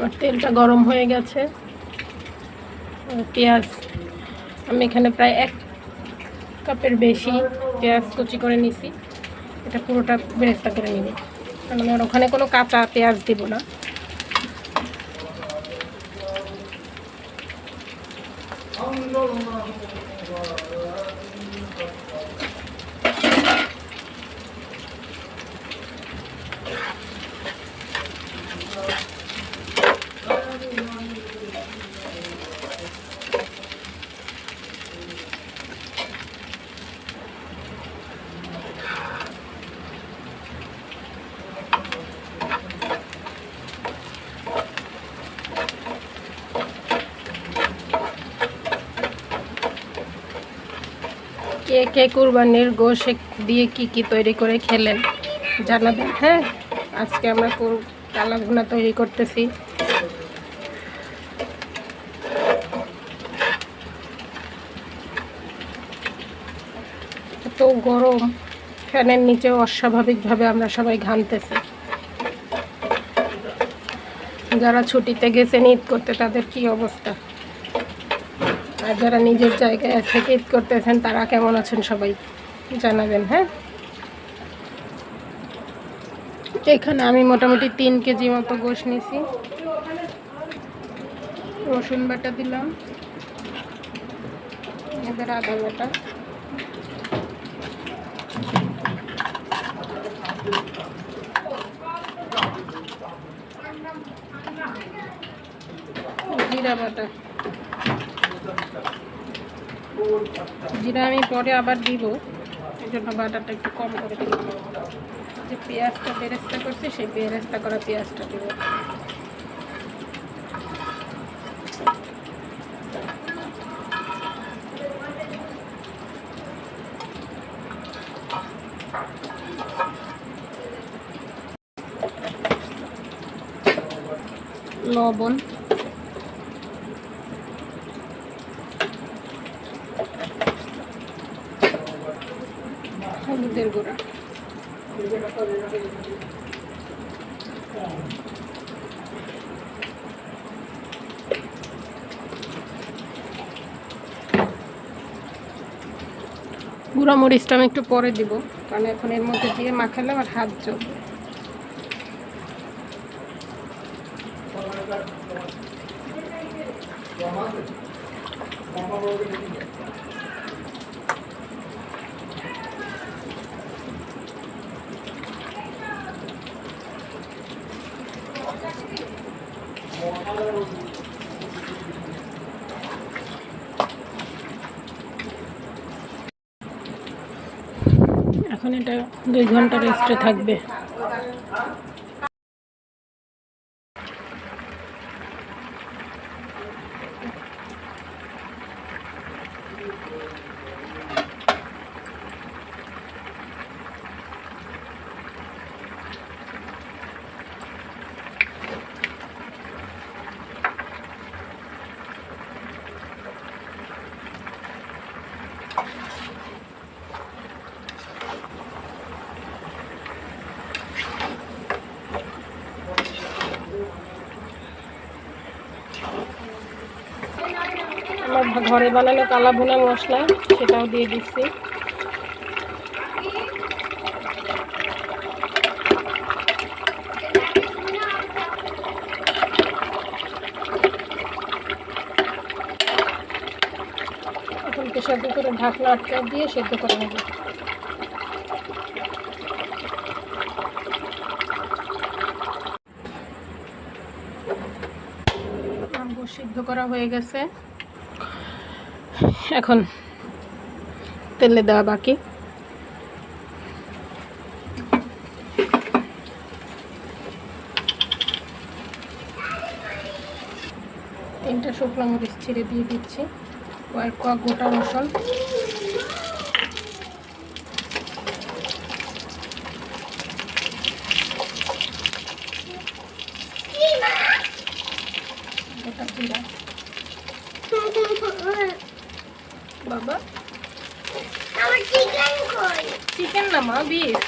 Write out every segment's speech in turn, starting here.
আমার তেলটা গরম হয়ে গেছে। পেঁয়াজ আমি এখানে প্রায় 1 কাপের বেশি পেঁয়াজ কুচি করে নিছি। এটা পুরোটা বেরেস্তা করে নিব, কারণ আমার ওখানে কোনো কাঁচা পেঁয়াজ দিব না। কে কে কুরবানির গোশ দিয়ে কি তৈরি করে খেলেন জানাবেন। হ্যাঁ, আজকে আমরা কালা ভুনা তৈরি করতেছি। এত গরম, ফ্যানের নিচেও অস্বাভাবিকভাবে আমরা সবাই ঘামতেছি। যারা ছুটিতে গেছেন ঈদ করতে তাদের কি অবস্থা, আর যারা নিজের জায়গায় থেকে ঈদ করতেছেন তারা কেমন আছেন সবাই জানাবেন। হ্যাঁ, এখানে আমি মোটামুটি 3 কেজি মতো গোশ নিয়েছি। রসুন বাটা দিলাম, এবার আদা বাটা, জিরা বাটা। জিরা আমি পরে আবার দিব, এই জন্য বাটাটা একটু কম করে দিব। যে পেঁয়াজটা বেরেস্তা করছি সেই বেরেস্তা করা পেঁয়াজটা দিব। লবণ, হলুদের গুঁড়া, গুঁড়া মরিচটা আমি একটু পরে দিব, কারণ এখন এর মধ্যে দিয়ে মাখালে আমার হাত জ্বলবে। এখন এটা 2 ঘন্টা রেস্টে থাকবে। আমার ঘরে বানানো কালা ভুনা মশলা, সেটাও দিয়ে দিচ্ছি। এখন প্রেসার কুকারে ঢাকনা আটকা দিয়ে সেদ্ধ করে নেব। সিদ্ধ করা হয়ে গেছে, এখন তেলে দেওয়া বাকি। তিনটা শুকনো মরিচ ছিঁড়ে দিয়ে দিচ্ছি, কয়েক কোয়া গোটা রসুন, গোটা জিরা। বাবা চিকেন না মা, বিফ।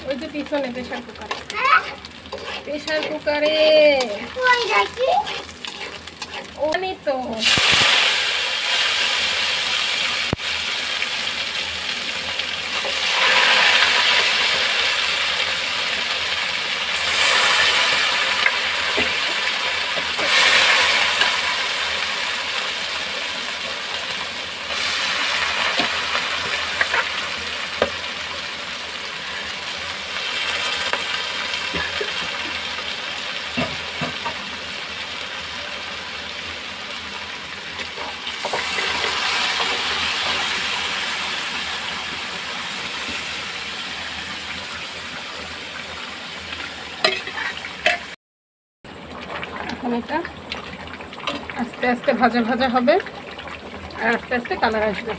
ওই যে পিছনে প্রেসার কুকার। প্রেসার কুকারে ওখানে তো এটা আস্তে আস্তে ভাজা ভাজা হবে আর আস্তে আস্তে কালার আসবে।